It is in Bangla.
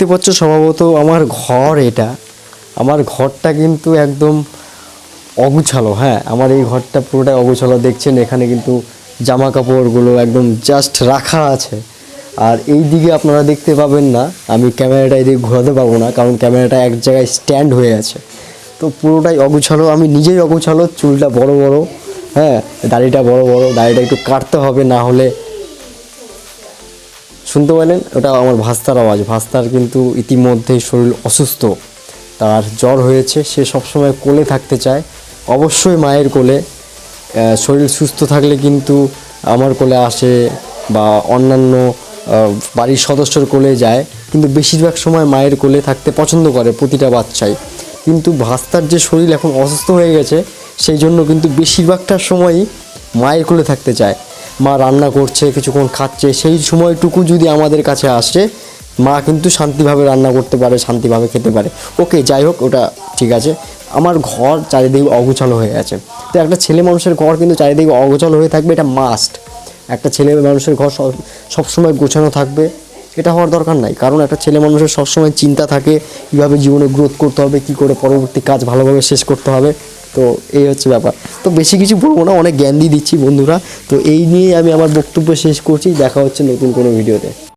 পাচ্ছ স্বভাবত আমার ঘর এটা, আমার ঘরটা কিন্তু একদম অগুছালো। হ্যাঁ, আমার এই ঘরটা পুরোটাই অগুছালো দেখছেন। এখানে কিন্তু জামা কাপড়গুলো একদম জাস্ট রাখা আছে। আর এই দিকে আপনারা দেখতে পাবেন না, আমি ক্যামেরাটা এদিকে ঘোরাতে পারবো না, কারণ ক্যামেরাটা এক জায়গায় স্ট্যান্ড হয়ে আছে। তো পুরোটাই অগুছালো, আমি নিজেই অগুছালো। চুলটা বড় বড়, হ্যাঁ, দাড়িটা বড় বড়, দাড়িটা একটু কাটতে হবে, না হলে শুনতে পেলেন ওটা আমার ভাস্তার আওয়াজ। ভাস্তার কিন্তু ইতিমধ্যেই শরীর অসুস্থ, তার জ্বর হয়েছে। সে সবসময় কোলে থাকতে চায়, অবশ্যই মায়ের কোলে। শরীর সুস্থ থাকলে কিন্তু আমার কোলে আসে বা অন্যান্য বাড়ির সদস্যর কোলে যায়, কিন্তু বেশিরভাগ সময় মায়ের কোলে থাকতে পছন্দ করে প্রতিটা বাচ্চাই। কিন্তু ভাস্তার যে শরীর এখন অসুস্থ হয়ে গেছে, সেই জন্য কিন্তু বেশিরভাগটার সময়ই মায়ের কোলে থাকতে চায়। মা রান্না করছে, কিছুক্ষণ খাচ্ছে, সেই সময়টুকু যদি আমাদের কাছে আসে, মা কিন্তু শান্তিভাবে রান্না করতে পারে, শান্তিভাবে খেতে পারে। ওকে, যাই হোক, ওটা ঠিক আছে। আমার ঘর চারিদিকে অগোছালো হয়ে আছে। তো একটা ছেলে মানুষের ঘর কিন্তু চারিদিকে অগোছালো হয়ে থাকবে, এটা মাস্ট। একটা ছেলে মানুষের ঘর সবসময় গোছানো থাকবে, এটা হওয়ার দরকার নাই। কারণ একটা ছেলে মানুষের সবসময় চিন্তা থাকে কীভাবে জীবনে গ্রোথ করতে হবে, কী করে পরবর্তী কাজ ভালোভাবে শেষ করতে হবে। তো এই হচ্ছে ব্যাপার। তো বেশি কিছু বলবো না, অনেক জ্ঞান দিয়ে দিচ্ছি বন্ধুরা। তো এই নিয়ে আমি আমার বক্তব্য শেষ করছি। দেখা হচ্ছে নতুন কোনো ভিডিওতে।